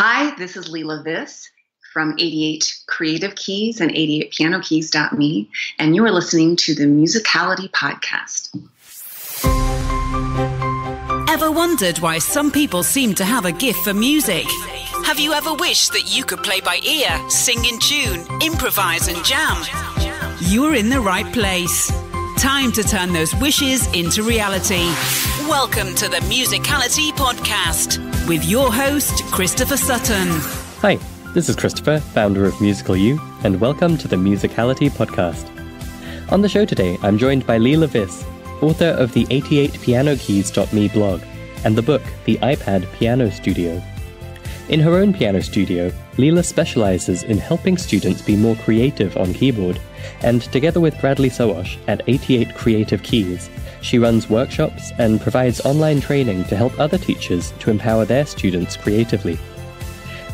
Hi, this is Leila Viss from 88 Creative Keys and 88pianokeys.me, and you are listening to the Musicality Podcast. Ever wondered why some people seem to have a gift for music? Have you ever wished that you could play by ear, sing in tune, improvise and jam? You're in the right place. Time to turn those wishes into reality. Welcome to the Musicality Podcast with your host, Christopher Sutton. Hi, this is Christopher, founder of Musical You, and welcome to the Musicality Podcast. On the show today, I'm joined by Leila Viss, author of the 88pianokeys.me blog and the book, The iPad Piano Studio. In her own piano studio, Leila specialises in helping students be more creative on keyboard, and together with Bradley Sowash at 88 Creative Keys, she runs workshops and provides online training to help other teachers to empower their students creatively.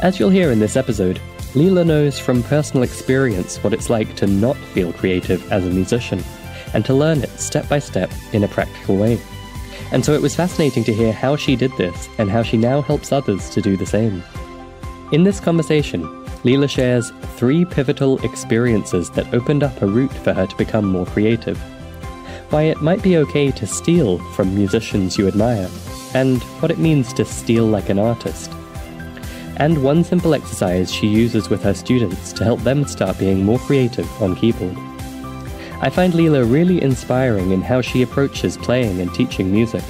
As you'll hear in this episode, Leila knows from personal experience what it's like to not feel creative as a musician, and to learn it step by step in a practical way. And so it was fascinating to hear how she did this and how she now helps others to do the same. In this conversation, Leila shares 3 pivotal experiences that opened up a route for her to become more creative, why it might be okay to steal from musicians you admire, and what it means to steal like an artist, and one simple exercise she uses with her students to help them start being more creative on keyboard. I find Leila really inspiring in how she approaches playing and teaching music,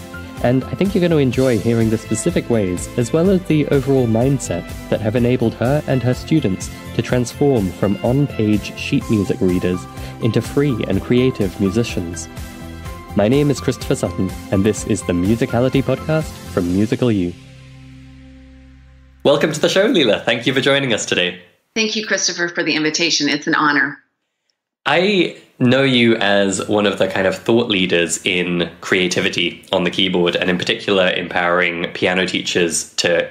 and I think you're going to enjoy hearing the specific ways as well as the overall mindset that have enabled her and her students to transform from on-page sheet music readers into free and creative musicians. My name is Christopher Sutton, and this is the Musicality Podcast from Musical You. Welcome to the show, Leila. Thank you for joining us today. Thank you, Christopher, for the invitation. It's an honor. I know you as one of the kind of thought leaders in creativity on the keyboard, and in particular empowering piano teachers to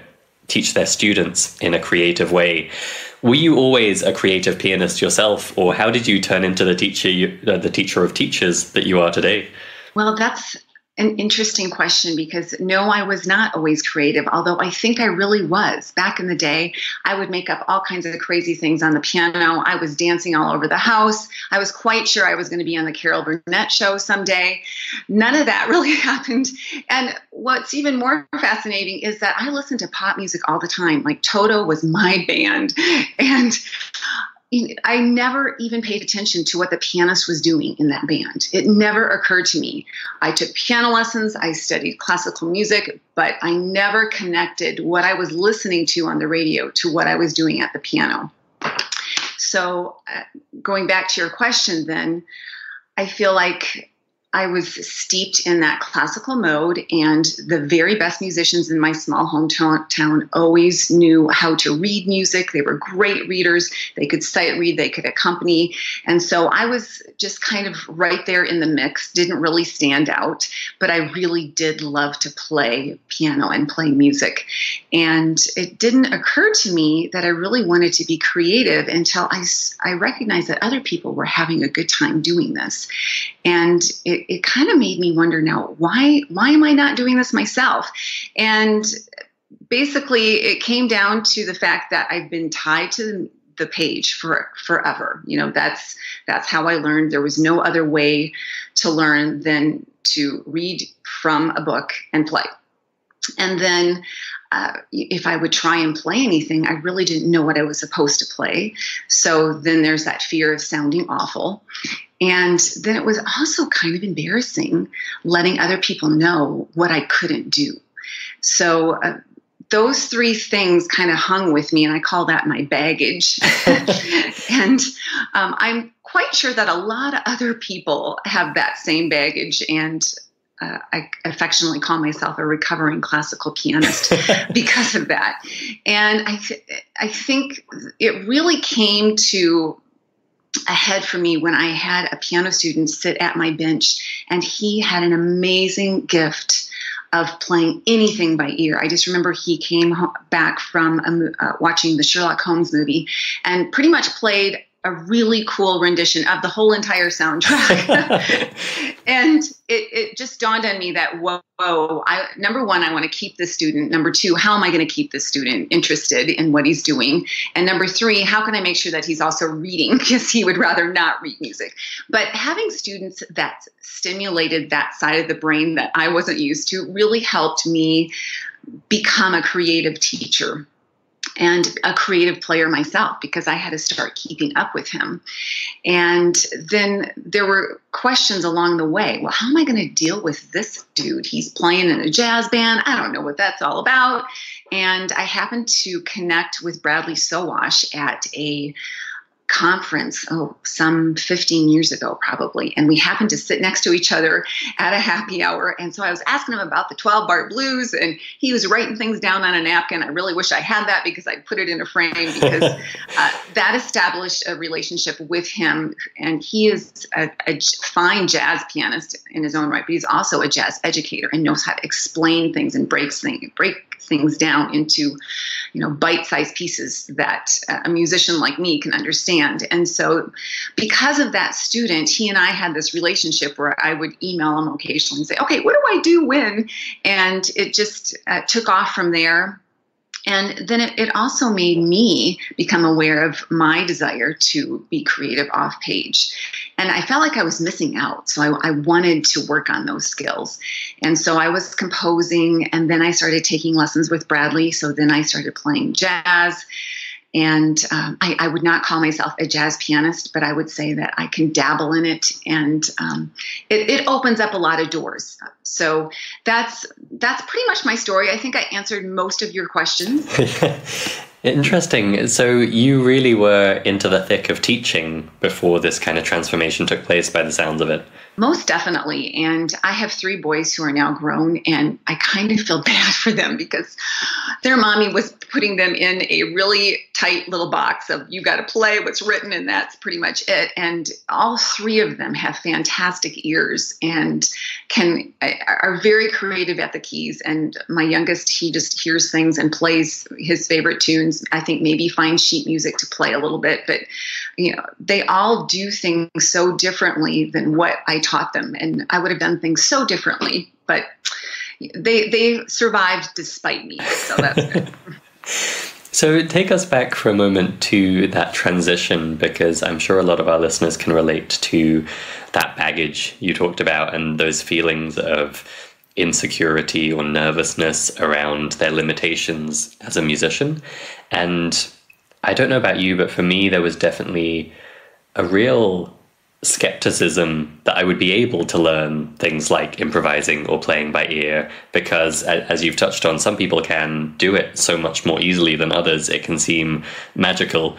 teach their students in a creative way. Were you always a creative pianist yourself, or how did you turn into the teacher of teachers that you are today? Well, that's an interesting question because no, I was not always creative, although I think I really was. Back in the day, I would make up all kinds of crazy things on the piano. I was dancing all over the house. I was quite sure I was going to be on the Carol Burnett show someday. None of that really happened. And what's even more fascinating is that I listened to pop music all the time. Like Toto was my band. And I never even paid attention to what the pianist was doing in that band. It never occurred to me. I took piano lessons, I studied classical music, but I never connected what I was listening to on the radio to what I was doing at the piano. So going back to your question then, I feel like I was steeped in that classical mode, and the very best musicians in my small hometown always knew how to read music. They were great readers. They could sight read, they could accompany. And so I was just kind of right there in the mix, didn't really stand out, but I really did love to play piano and play music. And it didn't occur to me that I really wanted to be creative until I recognized that other people were having a good time doing this. And it kind of made me wonder now, why am I not doing this myself? And basically it came down to the fact that I've been tied to the page forever. You know, that's how I learned. There was no other way to learn than to read from a book and play. And then if I would try and play anything, I really didn't know what I was supposed to play. So then there's that fear of sounding awful. And then it was also kind of embarrassing letting other people know what I couldn't do. So those 3 things kind of hung with me, and I call that my baggage. And I'm quite sure that a lot of other people have that same baggage, and I affectionately call myself a recovering classical pianist because of that. And I think it really came to a head for me when I had a piano student sit at my bench, and he had an amazing gift of playing anything by ear. I just remember he came back from watching the Sherlock Holmes movie and pretty much played a really cool rendition of the whole entire soundtrack. And it just dawned on me that, whoa, number one, I want to keep the student. Number two, how am I going to keep the student interested in what he's doing? And number three, how can I make sure that he's also reading, because he would rather not read music. But having students that stimulated that side of the brain that I wasn't used to really helped me become a creative teacher and a creative player myself, because I had to start keeping up with him. And then there were questions along the way. Well, how am I going to deal with this dude? He's playing in a jazz band. I don't know what that's all about. And I happened to connect with Bradley Sowash at a conference, some 15 years ago probably, and we happened to sit next to each other at a happy hour. And so I was asking him about the 12-bar blues, and he was writing things down on a napkin. I really wish I had that, because I put it in a frame, because that established a relationship with him. And he is a fine jazz pianist in his own right, but he's also a jazz educator and knows how to explain things and break things down into, bite-sized pieces that a musician like me can understand. And so because of that student, he and I had this relationship where I would email him occasionally and say, okay, what do I do when? And it just took off from there. And then it also made me become aware of my desire to be creative off page. And I felt like I was missing out. So I wanted to work on those skills. And so I was composing, and then I started taking lessons with Bradley. So then I started playing jazz. And I would not call myself a jazz pianist, but I would say that I can dabble in it, and it opens up a lot of doors. So that's pretty much my story. I think I answered most of your questions. Interesting. So you really were into the thick of teaching before this kind of transformation took place, by the sounds of it. Most definitely. And I have 3 boys who are now grown, and I kind of feel bad for them because their mommy was putting them in a really tight little box of, you got to play what's written, and that's pretty much it. And all 3 of them have fantastic ears and are very creative at the keys. And my youngest, he just hears things and plays his favorite tunes. I think maybe finds sheet music to play a little bit, but they all do things so differently than what I taught them. And I would have done things so differently, but they survived despite me. So that's good. So take us back for a moment to that transition, because I'm sure a lot of our listeners can relate to that baggage you talked about and those feelings of insecurity or nervousness around their limitations as a musician. And I don't know about you, but for me, there was definitely a real skepticism that I would be able to learn things like improvising or playing by ear, because as you've touched on, some people can do it so much more easily than others. It can seem magical.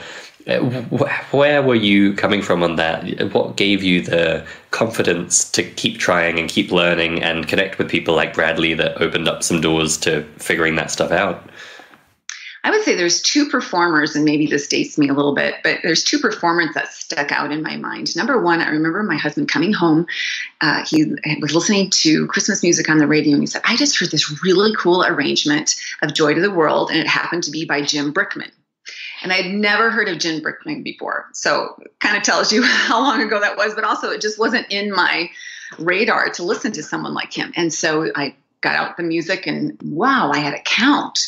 Where were you coming from on that? What gave you the confidence to keep trying and keep learning and connect with people like Bradley that opened up some doors to figuring that stuff out? I would say there's 2 performers, and maybe this dates me a little bit, but there's 2 performers that stuck out in my mind. Number one, I remember my husband coming home. He was listening to Christmas music on the radio, and he said, I just heard this really cool arrangement of Joy to the World, and it happened to be by Jim Brickman. And I had never heard of Jim Brickman before. So kind of tells you how long ago that was, but also it just wasn't in my radar to listen to someone like him. And so I got out the music, and wow, I had to count.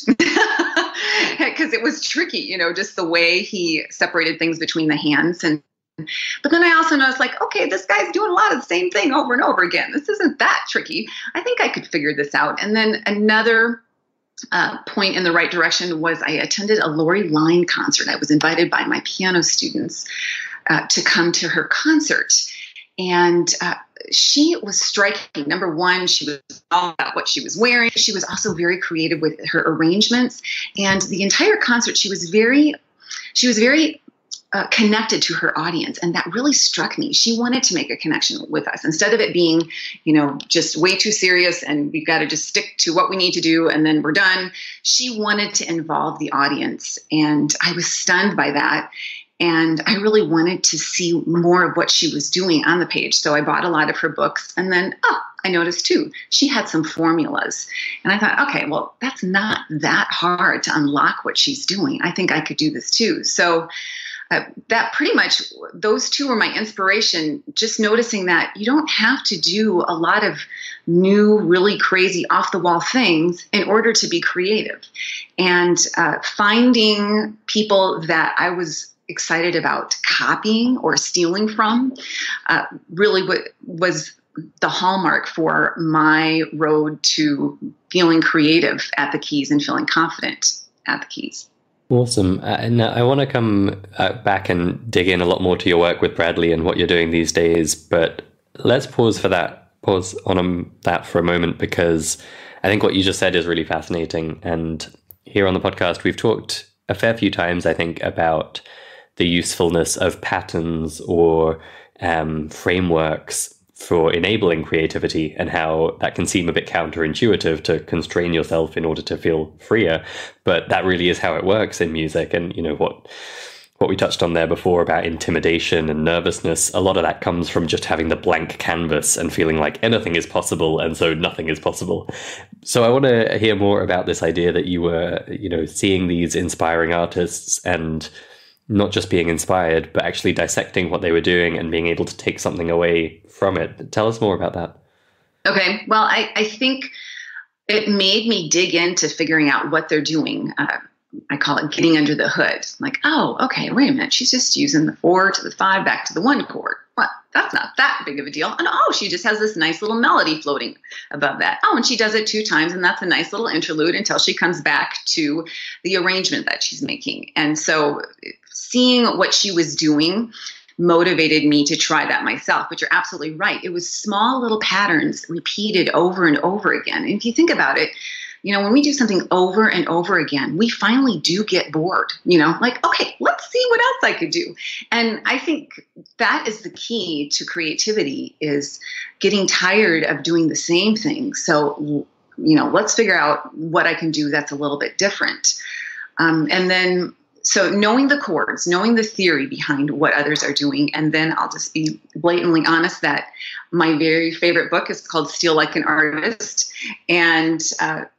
Because it was tricky, just the way he separated things between the hands. But then I also noticed, okay, this guy's doing a lot of the same thing over and over again. This isn't that tricky. I think I could figure this out. And then another point in the right direction was I attended a Lori Line concert. I was invited by my piano students to come to her concert. And she was striking. Number one, she was all about what she was wearing. She was also very creative with her arrangements. And the entire concert, she was very connected to her audience. And that really struck me. She wanted to make a connection with us. Instead of it being, just way too serious and we've got to just stick to what we need to do and then we're done. She wanted to involve the audience. And I was stunned by that. And I really wanted to see more of what she was doing on the page. So I bought a lot of her books. And then, I noticed too, she had some formulas. And I thought, okay, well, that's not that hard to unlock what she's doing. I think I could do this too. So that pretty much, those two were my inspiration, just noticing that you don't have to do a lot of new, really crazy off the wall things in order to be creative. And finding people that I was excited about copying or stealing from really was the hallmark for my road to feeling creative at the keys and feeling confident at the keys. Awesome. Now I want to come back and dig in a lot more to your work with Bradley and what you're doing these days, but let's pause on that for a moment, because I think what you just said is really fascinating. And here on the podcast, we've talked a fair few times, I think, about the usefulness of patterns or frameworks for enabling creativity, and how that can seem a bit counterintuitive to constrain yourself in order to feel freer. But that really is how it works in music. And, you know, what we touched on there before about intimidation and nervousness, a lot of that comes from just having the blank canvas and feeling like anything is possible, and so nothing is possible. So I want to hear more about this idea that you were, you know, seeing these inspiring artists and not just being inspired, but actually dissecting what they were doing and being able to take something away from it. Tell us more about that. Okay. Well, I think it made me dig into figuring out what they're doing. I call it getting under the hood. Like, oh, okay, wait a minute. She's just using the 4 to the 5 back to the 1 chord. What? That's not that big of a deal. And oh, she just has this nice little melody floating above that. Oh, and she does it 2 times, and that's a nice little interlude until she comes back to the arrangement that she's making. And so seeing what she was doing motivated me to try that myself. But you're absolutely right. It was small little patterns repeated over and over again. And if you think about it, you know, when we do something over and over again, we finally do get bored, you know, like, okay, let's see what else I could do. And I think that is the key to creativity, is getting tired of doing the same thing. So, you know, let's figure out what I can do that's a little bit different. And then, so knowing the chords, knowing the theory behind what others are doing, and then I'll just be blatantly honest that my very favorite book is called Steal Like an Artist, and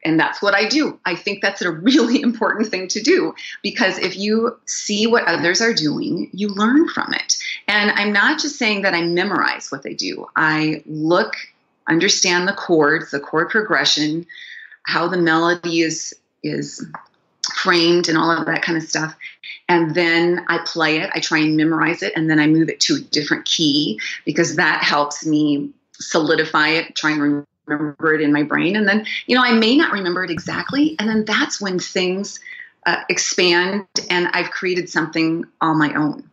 that's what I do. I think that's a really important thing to do, because if you see what others are doing, you learn from it. And I'm not just saying that I memorize what they do. I look, understand the chords, the chord progression, how the melody is framed and all of that kind of stuff. And then I play it, I try and memorize it, and then I move it to a different key, because that helps me solidify it, try and remember it in my brain. And then, you know, I may not remember it exactly. And then that's when things expand and I've created something all my own.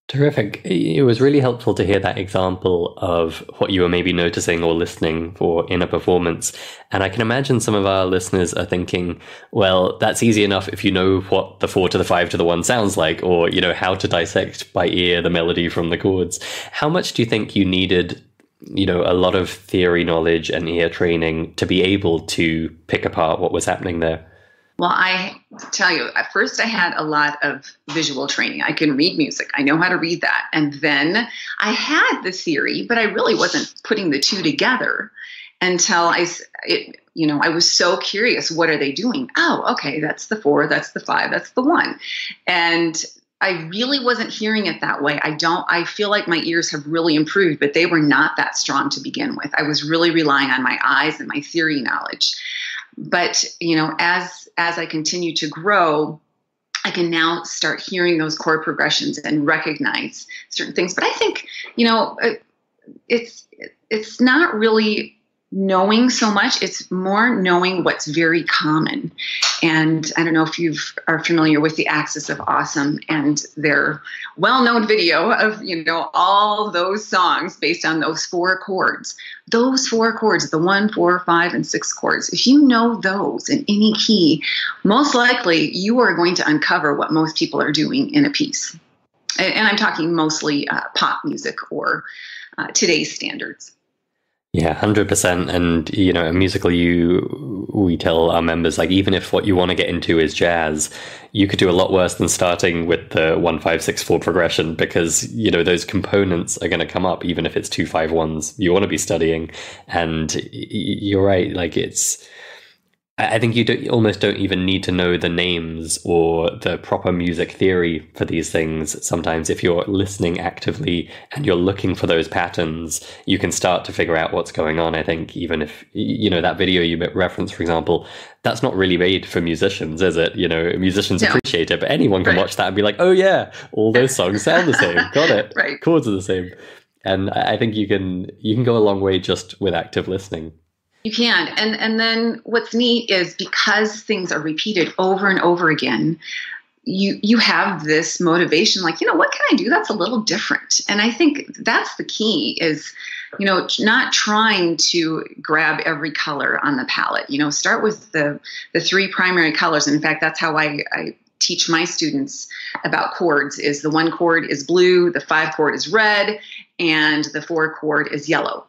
Terrific. It was really helpful to hear that example of what you were maybe noticing or listening for in a performance. And I can imagine some of our listeners are thinking, well, that's easy enough if you know what the 4 to the 5 to the 1 sounds like, or, you know, how to dissect by ear the melody from the chords. How much do you think you needed, you know, a lot of theory knowledge and ear training to be able to pick apart what was happening there? Well, I tell you, at first I had a lot of visual training. I can read music. I know how to read that. And then I had the theory, but I really wasn't putting the two together until I was so curious. What are they doing? Oh, okay, that's the 4, that's the 5, that's the 1. And I really wasn't hearing it that way. I feel like my ears have really improved, but they were not that strong to begin with. I was really relying on my eyes and my theory knowledge. But, you know, as I continue to grow, I can now start hearing those chord progressions and recognize certain things. But I think, you know, it's not really knowing so much. It's more knowing what's very common. And I don't know if you are familiar with the Axis of Awesome and their well-known video of, you know, all those songs based on those 4 chords. Those 4 chords, the 1, 4, 5, and 6 chords, if you know those in any key, most likely you are going to uncover what most people are doing in a piece. And I'm talking mostly pop music or today's standards. Yeah, 100%. And, you know, at Musical we tell our members, like, even if what you want to get into is jazz, you could do a lot worse than starting with the 1, 5, 6, 4 progression, because, you know, those components are going to come up, even if it's 2, 5, 1s you want to be studying. And you're right, like, it's I think you almost don't even need to know the names or the proper music theory for these things. Sometimes if you're listening actively and you're looking for those patterns, you can start to figure out what's going on. I think even if, that video you referenced, for example, that's not really made for musicians, is it? Musicians appreciate it, but anyone can watch that and be like, oh yeah, all those songs sound the same. Got it. Right. Chords are the same. And I think you can go a long way just with active listening. You can. And then what's neat is because things are repeated over and over again, you have this motivation, like, what can I do that's a little different? And I think that's the key is, not trying to grab every color on the palette. Start with the three primary colors. And in fact, that's how I teach my students about chords is the 1 chord is blue, the 5 chord is red, and the 4 chord is yellow.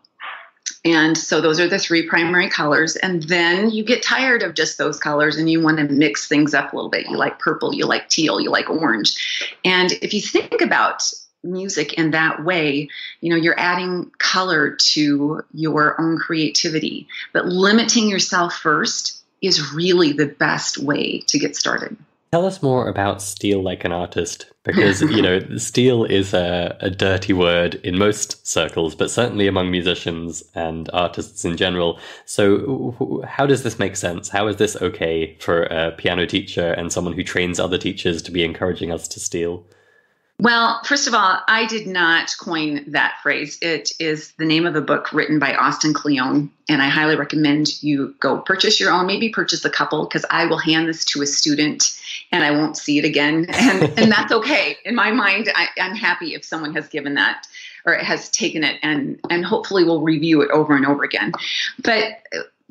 And so those are the 3 primary colors. And then you get tired of just those colors and you want to mix things up a little bit. You like purple, you like teal, you like orange. And if you think about music in that way, you're adding color to your own creativity. But limiting yourself first is really the best way to get started. Tell us more about steal like an artist, because, steal is a dirty word in most circles, but certainly among musicians and artists in general. So how does this make sense? How is this okay for a piano teacher and someone who trains other teachers to be encouraging us to steal? Well, first of all, I did not coin that phrase. It is the name of a book written by Austin Kleon, and I highly recommend you go purchase your own, maybe purchase a couple, because I will hand this to a student and I won't see it again. And that's okay. In my mind, I'm happy if someone has given that or has taken it and hopefully will review it over and over again. But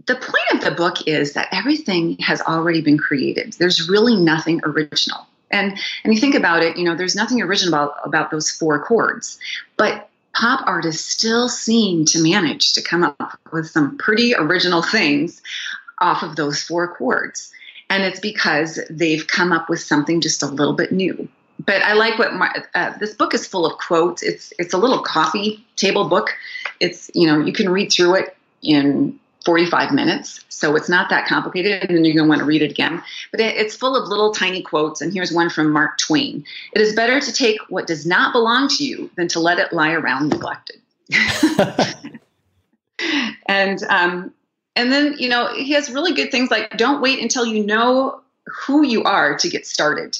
the point of the book is that everything has already been created. There's really nothing original. And you think about it, there's nothing original about those 4 chords, but pop artists still seem to manage to come up with some pretty original things off of those 4 chords. And it's because they've come up with something just a little bit new. But I like what this book is full of quotes. It's a little coffee table book. It's, you can read through it in 45 minutes. So it's not that complicated, and then you're going to want to read it again. But it's full of little tiny quotes, and here's one from Mark Twain. It is better to take what does not belong to you than to let it lie around neglected. And then, he has really good things like don't wait until you know who you are to get started.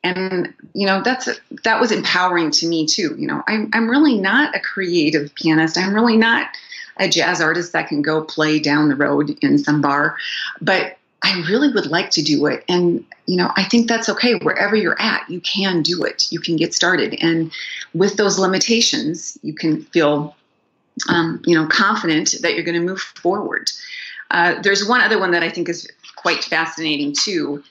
And, that was empowering to me too. I'm really not a creative pianist. I'm really not a jazz artist that can go play down the road in some bar, but I really would like to do it. And, I think that's okay. Wherever you're at, you can do it. You can get started. And with those limitations, you can feel, confident that you're going to move forward. There's one other one that I think is quite fascinating too.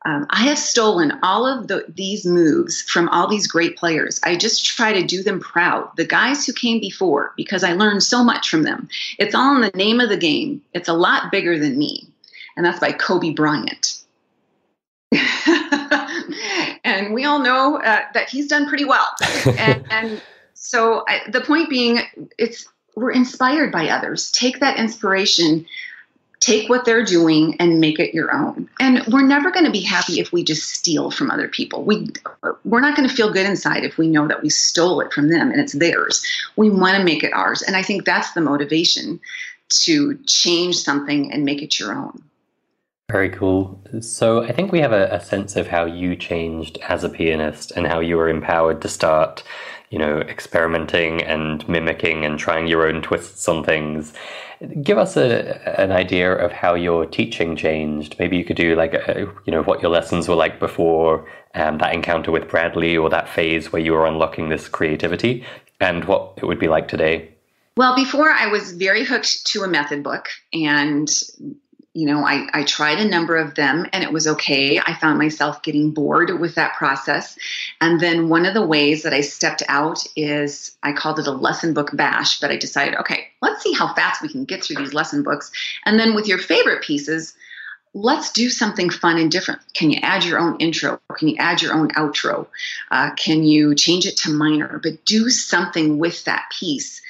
I have stolen all of these moves from all these great players. I just try to do them proud, the guys who came before, because I learned so much from them. It's all in the name of the game. It's a lot bigger than me. And that's by Kobe Bryant. And we all know that he's done pretty well. And so the point being, we're inspired by others. Take that inspiration, take what they're doing and make it your own. And we're never going to be happy if we just steal from other people. We're not going to feel good inside if we know that we stole it from them and it's theirs. We want to make it ours. And I think that's the motivation to change something and make it your own. Very cool. So I think we have a sense of how you changed as a pianist and how you were empowered to start, experimenting and mimicking and trying your own twists on things. Give us an idea of how your teaching changed. Maybe you could do what your lessons were like before that encounter with Bradley, or that phase where you were unlocking this creativity, and what it would be like today. Well, before I was very hooked to a method book, and I tried a number of them and it was okay. I found myself getting bored with that process. And then one of the ways that I stepped out is I called it a lesson book bash, but I decided, okay, let's see how fast we can get through these lesson books. And then with your favorite pieces, let's do something fun and different. Can you add your own intro? Can you add your own outro? Can you change it to minor? But do something with that piece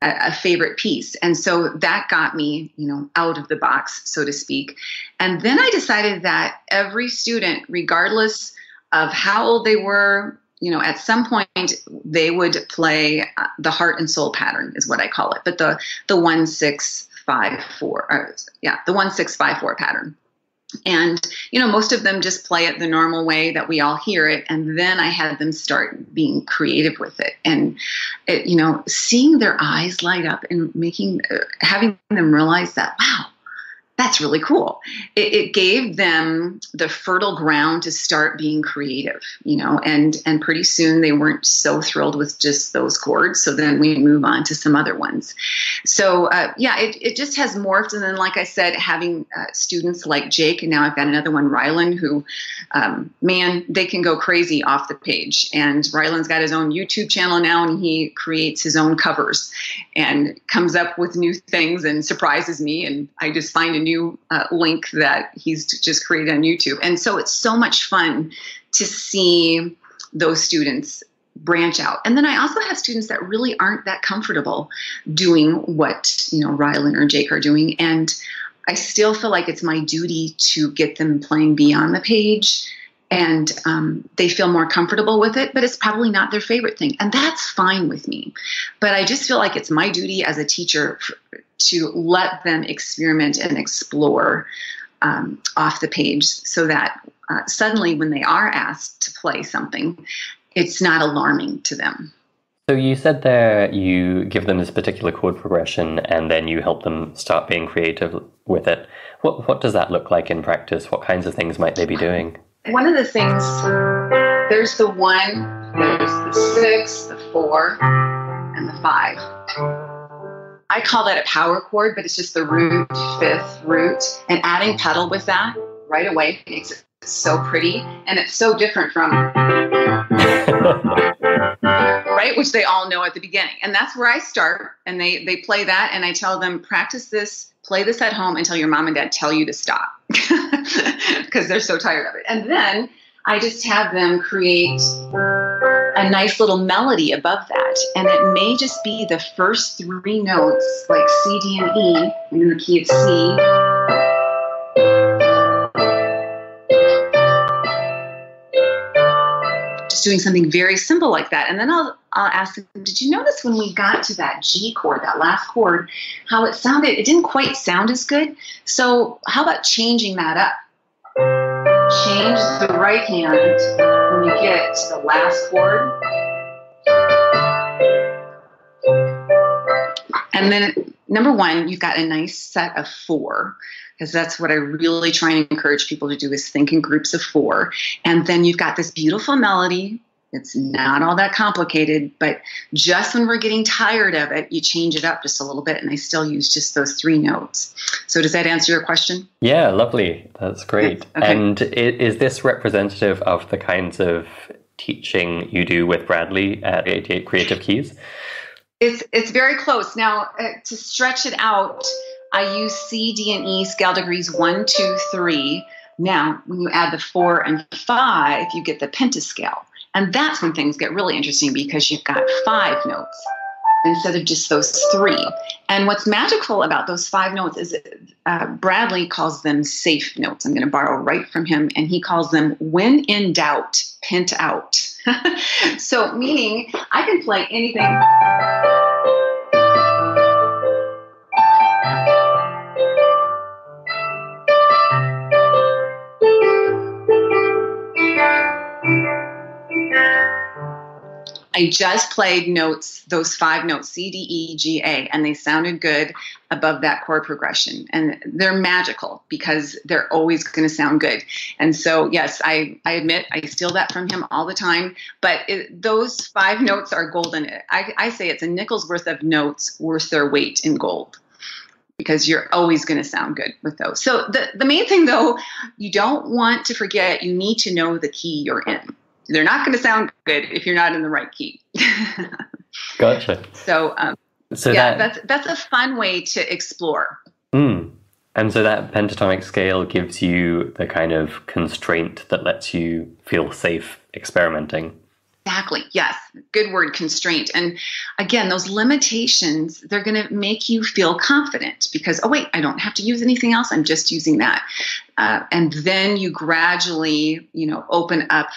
a favorite piece. And so that got me, out of the box, so to speak. And then I decided that every student, regardless of how old they were, at some point they would play the heart and soul pattern is what I call it. But the 1-6-5-4, the 1-6-5-4 pattern. And, most of them just play it the normal way that we all hear it. And then I had them start being creative with it. And, seeing their eyes light up and having them realize that, wow, that's really cool. It gave them the fertile ground to start being creative, and pretty soon they weren't so thrilled with just those chords. So then we move on to some other ones. So it just has morphed. And then, like I said, having students like Jake, and now I've got another one, Rylan, who, they can go crazy off the page. And Rylan's got his own YouTube channel now, and he creates his own covers and comes up with new things and surprises me. And I just find a new link that he's just created on YouTube. And so it's so much fun to see those students branch out. And then I also have students that really aren't that comfortable doing what, Rylan or Jake are doing. And I still feel like it's my duty to get them playing beyond the page, and they feel more comfortable with it, but it's probably not their favorite thing. And that's fine with me. But I just feel like it's my duty as a teacher to let them experiment and explore off the page, so that suddenly when they are asked to play something, it's not alarming to them. So you said there you give them this particular chord progression and then you help them start being creative with it. What does that look like in practice? What kinds of things might they be doing? One of the things, there's the 1, there's the 6, the 4, and the 5. I call that a power chord, but it's just the root, 5th root. And adding pedal with that right away makes it so pretty. And it's so different from, right, which they all know at the beginning. And that's where I start. And they play that. And I tell them, practice this, play this at home until your mom and dad tell you to stop. Because they're so tired of it. And then I just have them create a nice little melody above that. And it may just be the first 3 notes, like C, D, and E, and in the key of C. Just doing something very simple like that. And then I'll ask them, did you notice when we got to that G chord, that last chord, how it sounded? It didn't quite sound as good. So how about changing that up? Change the right hand when you get to the last chord. And then, number 1, you've got a nice set of 4, because that's what I really try and encourage people to do, is think in groups of 4. And then you've got this beautiful melody. It's not all that complicated, but just when we're getting tired of it, you change it up just a little bit, and I still use just those 3 notes. So does that answer your question? Yeah, lovely. That's great. Okay. And is this representative of the kinds of teaching you do with Bradley at 88 Creative Keys? It's very close. Now, to stretch it out, I use C, D, and E scale degrees 1, 2, 3. Now, when you add the 4 and 5, you get the pentascale. And that's when things get really interesting, because you've got 5 notes instead of just those 3. And what's magical about those 5 notes is Bradley calls them safe notes. I'm going to borrow right from him. And he calls them, when in doubt, pent out. So meaning I can play anything. I just played notes, those 5 notes, C, D, E, G, A, and they sounded good above that chord progression. And they're magical because they're always going to sound good. And so, yes, I admit I steal that from him all the time. But those 5 notes are golden. I say it's a nickel's worth of notes worth their weight in gold, because you're always going to sound good with those. So the main thing, though, you don't want to forget, you need to know the key you're in. They're not going to sound good if you're not in the right key. Gotcha. So yeah, that's a fun way to explore. And so that pentatonic scale gives you the kind of constraint that lets you feel safe experimenting. Exactly. Yes. Good word, constraint. And again, those limitations, they're going to make you feel confident because, oh, wait, I don't have to use anything else. I'm just using that. And then you gradually, open up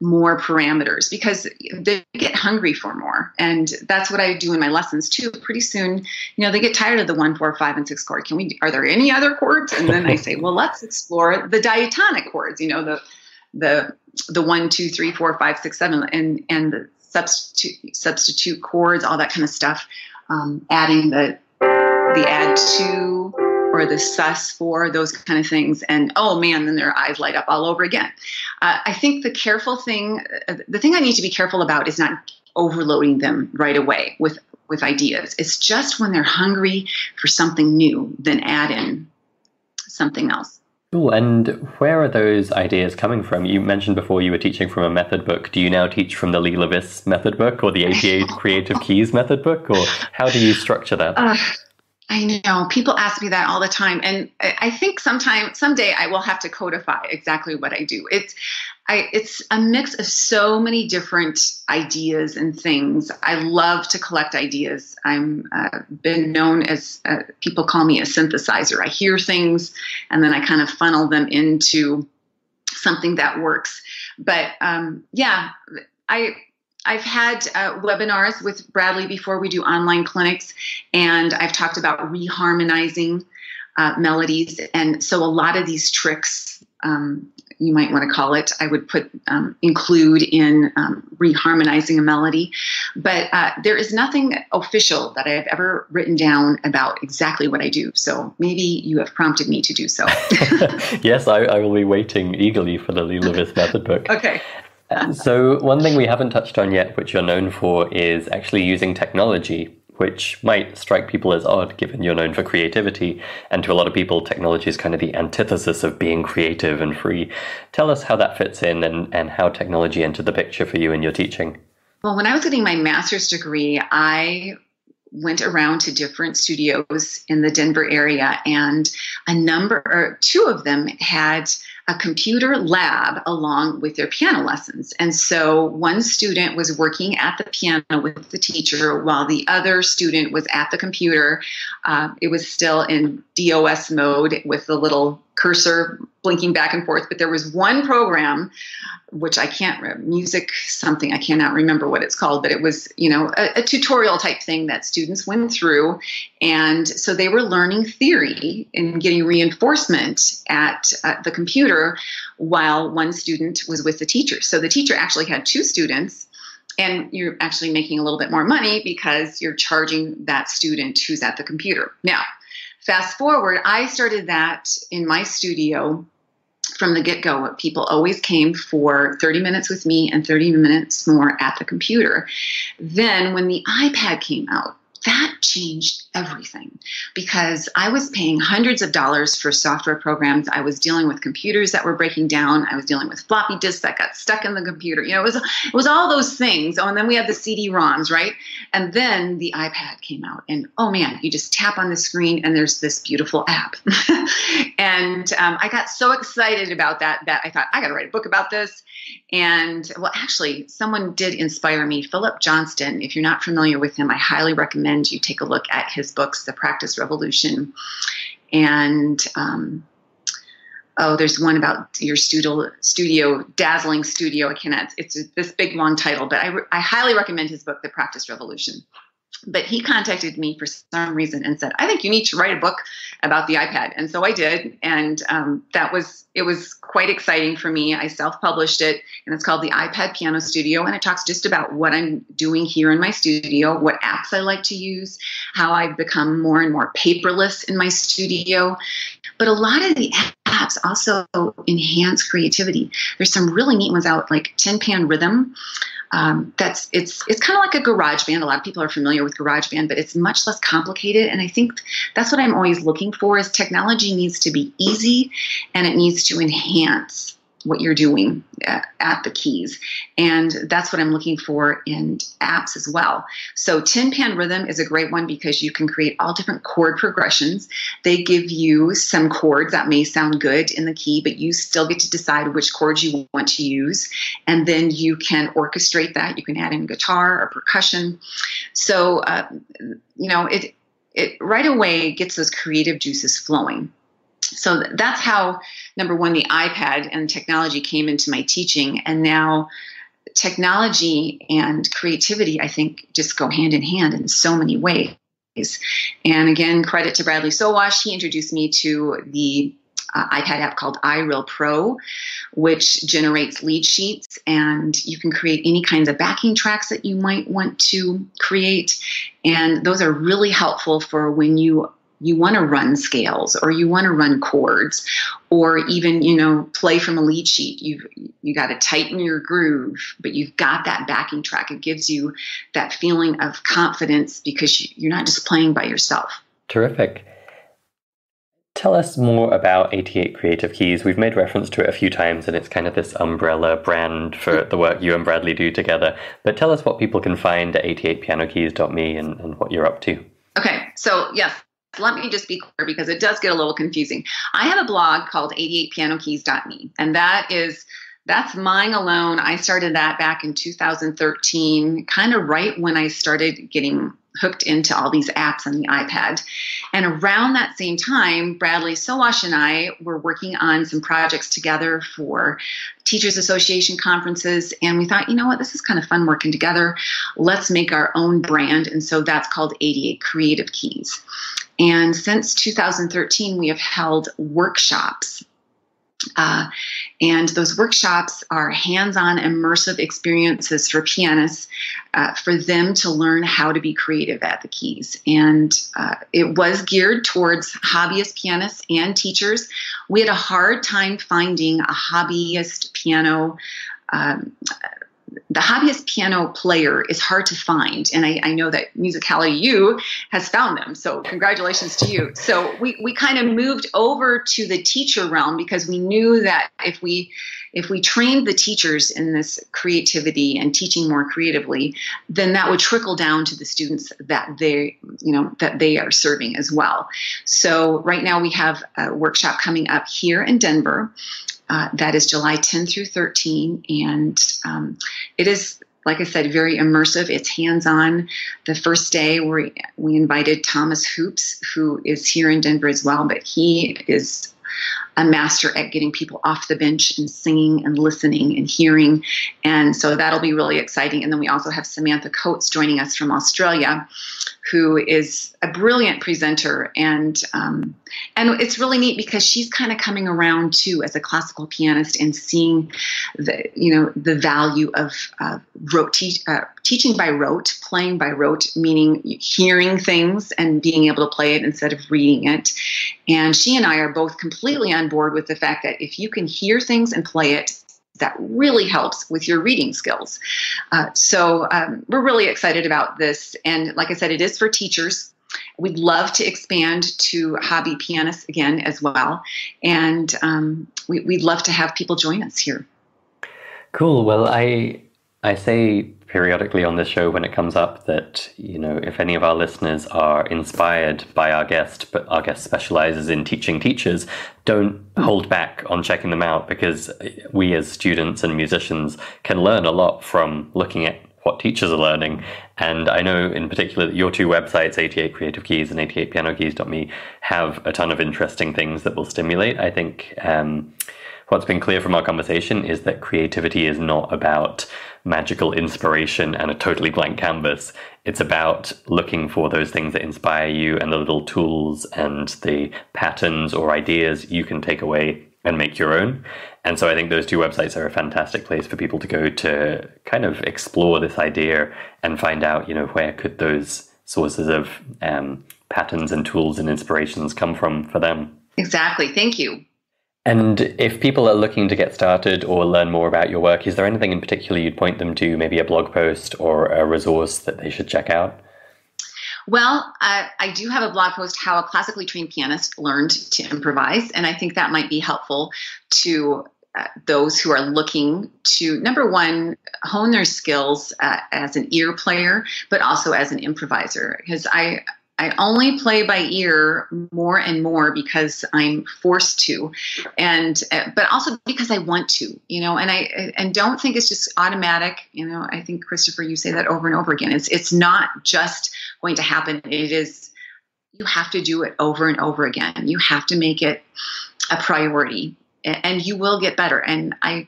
more parameters because they get hungry for more. And that's what I do in my lessons too. Pretty soon, they get tired of the 1, 4, 5, and 6 chord. Are there any other chords? And then I say, well, let's explore the diatonic chords, the 1, 2, 3, 4, 5, 6, 7, and the substitute chords, all that kind of stuff. Adding the add to or the sus4, those kind of things. And oh man, then their eyes light up all over again. I think the thing I need to be careful about is not overloading them right away with ideas. It's just when they're hungry for something new, then add in something else. Cool. And where are those ideas coming from? You mentioned before you were teaching from a method book. Do you now teach from the Leila Viss method book or the 88 Creative Keys method book? Or how do you structure that? I know. People ask me that all the time. And I think someday I will have to codify exactly what I do. It's a mix of so many different ideas and things. I love to collect ideas. I'm been known as, people call me a synthesizer. I hear things and then I kind of funnel them into something that works. But I've had webinars with Bradley before. We do online clinics, and I've talked about reharmonizing melodies. And so a lot of these tricks, you might want to call it, I would include in reharmonizing a melody. But there is nothing official that I have ever written down about exactly what I do. So maybe you have prompted me to do so. Yes, I will be waiting eagerly for the Leila Viss method book. Okay. So one thing we haven't touched on yet, which you're known for, is actually using technology, which might strike people as odd, given you're known for creativity. And to a lot of people, technology is kind of the antithesis of being creative and free. Tell us how that fits in and how technology entered the picture for you in your teaching. Well, when I was getting my master's degree, I went around to different studios in the Denver area, and two of them had a computer lab along with their piano lessons. And so one student was working at the piano with the teacher while the other student was at the computer. It was still in DOS mode with the little cursor blinking back and forth, but there was one program which I cannot remember what it's called, but it was, a tutorial type thing that students went through. And so they were learning theory and getting reinforcement at the computer while one student was with the teacher. So the teacher actually had two students, and you're actually making a little bit more money because you're charging that student who's at the computer. Now, fast forward, I started that in my studio from the get-go. People always came for 30 minutes with me and 30 minutes more at the computer. Then when the iPad came out, that changed everything because I was paying hundreds of dollars for software programs. I was dealing with computers that were breaking down. I was dealing with floppy disks that got stuck in the computer. It was all those things. Oh, and then we had the CD-ROMs, right? And then the iPad came out, and oh man, you just tap on the screen and there's this beautiful app. And I got so excited about that I thought, I got to write a book about this. And well, actually, someone did inspire me. Philip Johnston, if you're not familiar with him, I highly recommend you take a look at his books, The Practice Revolution. And there's one about your studio, dazzling studio. It's this big long title, but I highly recommend his book, The Practice Revolution. But he contacted me for some reason and said, I think you need to write a book about the iPad. And so I did. And it was quite exciting for me. I self-published it, and it's called The iPad Piano Studio. And it talks just about what I'm doing here in my studio, what apps I like to use, how I've become more and more paperless in my studio. But a lot of the apps also enhance creativity. There's some really neat ones out, like Tin Pan Rhythm. It's kind of like a GarageBand. A lot of people are familiar with GarageBand, but it's much less complicated. And I think that's what I'm always looking for is technology needs to be easy and it needs to enhance what you're doing at the keys. And that's what I'm looking for in apps as well. So Tin Pan Rhythm is a great one because you can create all different chord progressions. They give you some chords that may sound good in the key, but you still get to decide which chords you want to use. And then you can orchestrate that. You can add in guitar or percussion. So, it right away gets those creative juices flowing. So that's how, number one, the iPad and technology came into my teaching. And now technology and creativity, I think, just go hand in hand in so many ways. And again, credit to Bradley Sowash. He introduced me to the iPad app called iReal Pro, which generates lead sheets, and you can create any kinds of backing tracks that you might want to create. And those are really helpful for when you want to run scales, or you want to run chords, or even, play from a lead sheet. You got to tighten your groove, but you've got that backing track. It gives you that feeling of confidence because you're not just playing by yourself. Terrific. Tell us more about 88 Creative Keys. We've made reference to it a few times, and it's kind of this umbrella brand for the work you and Bradley do together. But tell us what people can find at 88pianokeys.me and what you're up to. Okay, so yes. Let me just be clear because it does get a little confusing. I have a blog called 88pianokeys.me, and that's mine alone. I started that back in 2013, kind of right when I started getting hooked into all these apps on the iPad. And around that same time, Bradley Sowash and I were working on some projects together for Teachers Association conferences. And we thought, this is kind of fun working together. Let's make our own brand. And so that's called 88 Creative Keys. And since 2013, we have held workshops. And those workshops are hands-on immersive experiences for pianists, for them to learn how to be creative at the keys. And it was geared towards hobbyist pianists and teachers. We had a hard time finding a hobbyist piano. The hobbyist piano player is hard to find, and I know that Musicality U has found them, so congratulations to you. So we kind of moved over to the teacher realm because we knew that if we trained the teachers in this creativity and teaching more creatively, then that would trickle down to the students that they are serving as well. So right now we have a workshop coming up here in Denver. That is July 10 through 13, and it is, like I said, very immersive. It's hands-on. The first day we invited Thomas Hoops, who is here in Denver as well, but he is a master at getting people off the bench and singing and listening and hearing, and so that'll be really exciting. And then we also have Samantha Coates joining us from Australia, who is a brilliant presenter, and it's really neat because she's kind of coming around too as a classical pianist and seeing the value of teaching by rote, playing by rote, meaning hearing things and being able to play it instead of reading it. And she and I are both completely on board with the fact that if you can hear things and play it, that really helps with your reading skills. So we're really excited about this. And like I said, it is for teachers. We'd love to expand to hobby pianists again as well. And we'd love to have people join us here. Cool. Well, I say periodically on this show when it comes up that, if any of our listeners are inspired by our guest, but our guest specializes in teaching teachers, don't hold back on checking them out, because we as students and musicians can learn a lot from looking at what teachers are learning. And I know in particular that your two websites, 88 Creative Keys and 88pianokeys.me, have a ton of interesting things that will stimulate. I think what's been clear from our conversation is that creativity is not about magical inspiration and a totally blank canvas. It's about looking for those things that inspire you and the little tools and the patterns or ideas you can take away and make your own. And so I think those two websites are a fantastic place for people to go to kind of explore this idea and find out, where could those sources of patterns and tools and inspirations come from for them. Exactly. Thank you. And if people are looking to get started or learn more about your work, is there anything in particular you'd point them to, maybe a blog post or a resource that they should check out? Well, I do have a blog post, How a Classically Trained Pianist Learned to Improvise, and I think that might be helpful to those who are looking to, number one, hone their skills as an ear player, but also as an improviser. Because I only play by ear more and more because I'm forced to, but also because I want to, and don't think it's just automatic. I think, Christopher, you say that over and over again. It's not just going to happen. It is, you have to do it over and over again. You have to make it a priority, and you will get better. And I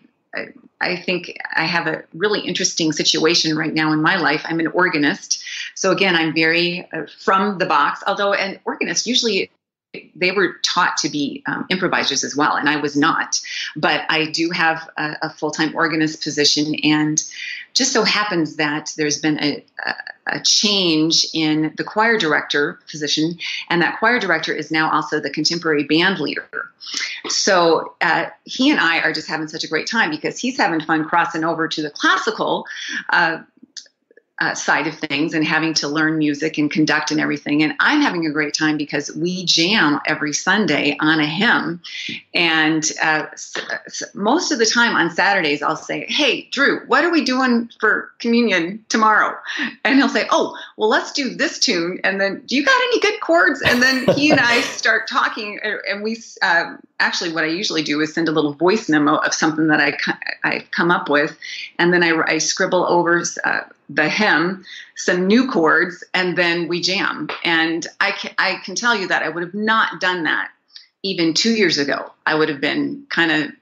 think I have a really interesting situation right now in my life. I'm an organist. So again, I'm very from the box, although an organist, usually they were taught to be improvisers as well, and I was not. But I do have a full-time organist position, and just so happens that there's been a change in the choir director position, and that choir director is now also the contemporary band leader. So he and I are just having such a great time because he's having fun crossing over to the classical side of things and having to learn music and conduct and everything. And I'm having a great time because we jam every Sunday on a hymn. And most of the time on Saturdays, I'll say, "Hey, Drew, what are we doing for communion tomorrow?" And he'll say, "Oh, well, let's do this tune. And then, do you got any good chords?" And then he and I start talking, and we actually, what I usually do is send a little voice memo of something that I come up with, and then I scribble over the hymn, some new chords, and then we jam. And I can tell you that I would have not done that even 2 years ago. I would have been kind of,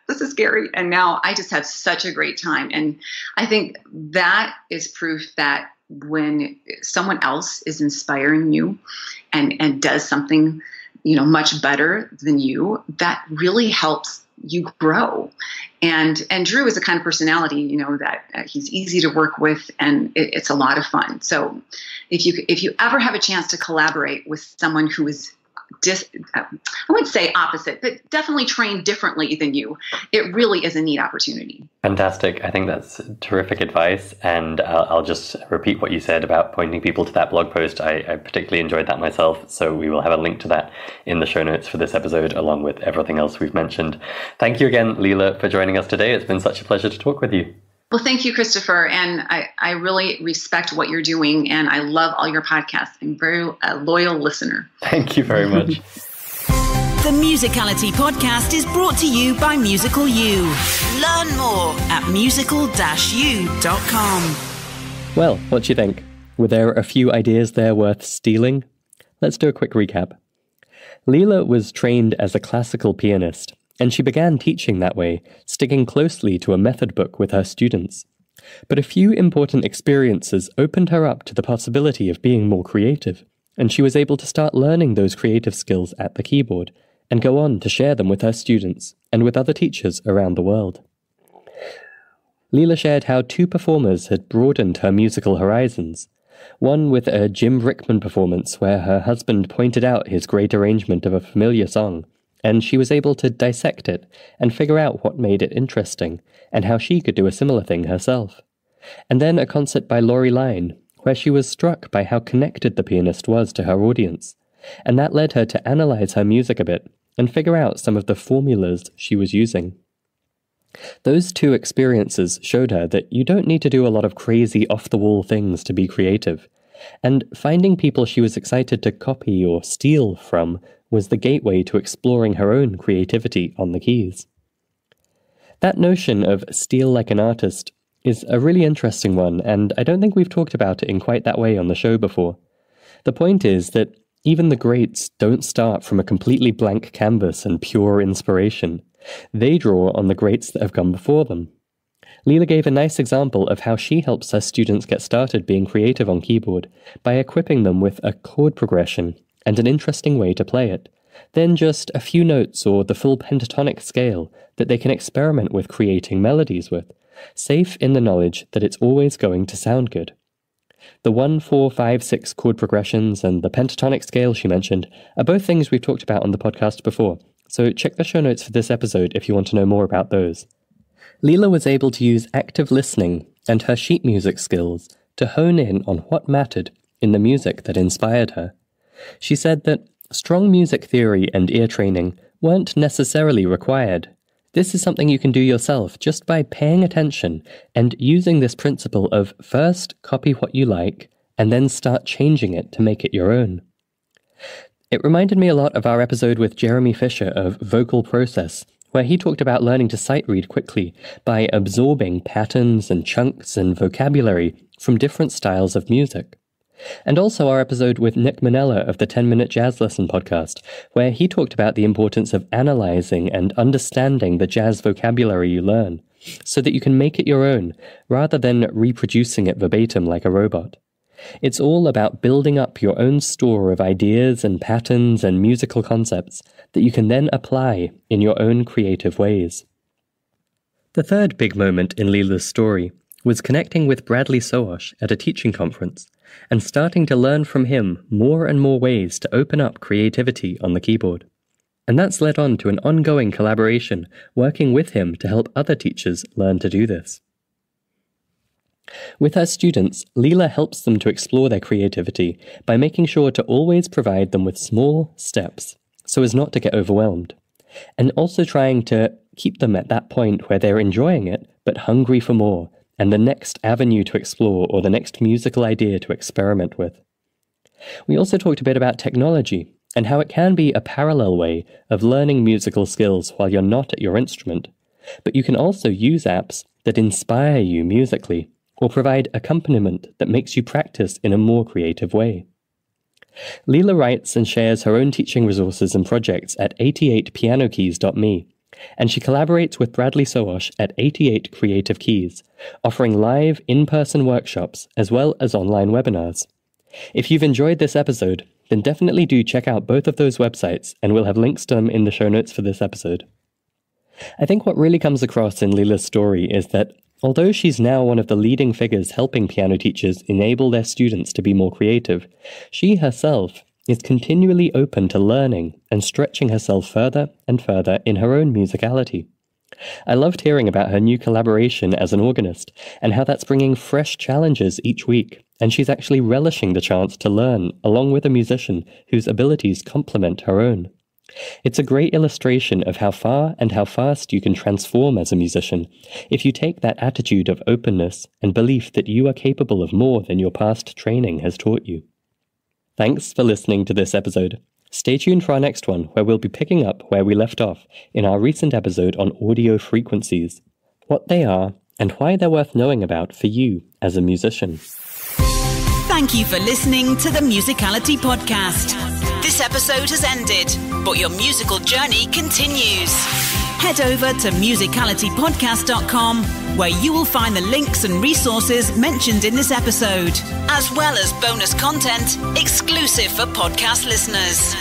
this is scary. And now I just have such a great time. And I think that is proof that when someone else is inspiring you and does something, much better than you, that really helps you grow. And Drew is a kind of personality, that he's easy to work with, and it's a lot of fun. So if you ever have a chance to collaborate with someone who is I wouldn't say opposite, but definitely trained differently than you, it really is a neat opportunity. Fantastic. I think that's terrific advice. And I'll just repeat what you said about pointing people to that blog post. I particularly enjoyed that myself. So we will have a link to that in the show notes for this episode, along with everything else we've mentioned. Thank you again, Leila, for joining us today. It's been such a pleasure to talk with you. Well, thank you, Christopher. And I really respect what you're doing, and I love all your podcasts. I'm a very loyal listener. Thank you very much. The Musicality Podcast is brought to you by Musical You. Learn more at musical-u.com. Well, what do you think? Were there a few ideas there worth stealing? Let's do a quick recap. Leila was trained as a classical pianist, and she began teaching that way, sticking closely to a method book with her students. But a few important experiences opened her up to the possibility of being more creative, and she was able to start learning those creative skills at the keyboard, and go on to share them with her students and with other teachers around the world. Leila shared how 2 performers had broadened her musical horizons, one with a Jim Rickman performance where her husband pointed out his great arrangement of a familiar song, and she was able to dissect it and figure out what made it interesting, and how she could do a similar thing herself. And then a concert by Laurie Line, where she was struck by how connected the pianist was to her audience, and that led her to analyze her music a bit and figure out some of the formulas she was using. Those 2 experiences showed her that you don't need to do a lot of crazy off-the-wall things to be creative, and finding people she was excited to copy or steal from was the gateway to exploring her own creativity on the keys. That notion of steal like an artist is a really interesting one, and I don't think we've talked about it in quite that way on the show before. The point is that even the greats don't start from a completely blank canvas and pure inspiration. They draw on the greats that have come before them. Leila gave a nice example of how she helps her students get started being creative on keyboard by equipping them with a chord progression and an interesting way to play it, then just a few notes or the full pentatonic scale that they can experiment with creating melodies with, safe in the knowledge that it's always going to sound good. The 1, 4, 5, 6 chord progressions and the pentatonic scale she mentioned are both things we've talked about on the podcast before, so check the show notes for this episode if you want to know more about those. Leila was able to use active listening and her sheet music skills to hone in on what mattered in the music that inspired her. She said that strong music theory and ear training weren't necessarily required. This is something you can do yourself just by paying attention and using this principle of first copy what you like and then start changing it to make it your own. It reminded me a lot of our episode with Jeremy Fisher of Vocal Process, where he talked about learning to sight read quickly by absorbing patterns and chunks and vocabulary from different styles of music. And also our episode with Nick Manella of the 10-Minute Jazz Lesson podcast, where he talked about the importance of analyzing and understanding the jazz vocabulary you learn, so that you can make it your own, rather than reproducing it verbatim like a robot. It's all about building up your own store of ideas and patterns and musical concepts that you can then apply in your own creative ways. The third big moment in Leila's story was connecting with Bradley Sowash at a teaching conference and starting to learn from him more and more ways to open up creativity on the keyboard. And that's led on to an ongoing collaboration, working with him to help other teachers learn to do this. With her students, Leila helps them to explore their creativity by making sure to always provide them with small steps so as not to get overwhelmed, and also trying to keep them at that point where they're enjoying it but hungry for more and the next avenue to explore or the next musical idea to experiment with. We also talked a bit about technology and how it can be a parallel way of learning musical skills while you're not at your instrument, but you can also use apps that inspire you musically or provide accompaniment that makes you practice in a more creative way. Leila writes and shares her own teaching resources and projects at 88pianokeys.me, and she collaborates with Bradley Sowash at 88 Creative Keys, offering live in-person workshops as well as online webinars. If you've enjoyed this episode, then definitely do check out both of those websites, and we'll have links to them in the show notes for this episode. I think what really comes across in Leila's story is that although she's now one of the leading figures helping piano teachers enable their students to be more creative, she herself is continually open to learning and stretching herself further and further in her own musicality. I loved hearing about her new collaboration as an organist and how that's bringing fresh challenges each week, and she's actually relishing the chance to learn along with a musician whose abilities complement her own. It's a great illustration of how far and how fast you can transform as a musician if you take that attitude of openness and belief that you are capable of more than your past training has taught you. Thanks for listening to this episode. Stay tuned for our next one, where we'll be picking up where we left off in our recent episode on audio frequencies, what they are, and why they're worth knowing about for you as a musician. Thank you for listening to the Musicality Podcast. This episode has ended, but your musical journey continues. Head over to musicalitypodcast.com, where you will find the links and resources mentioned in this episode, as well as bonus content exclusive for podcast listeners.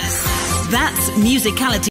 That's Musicality.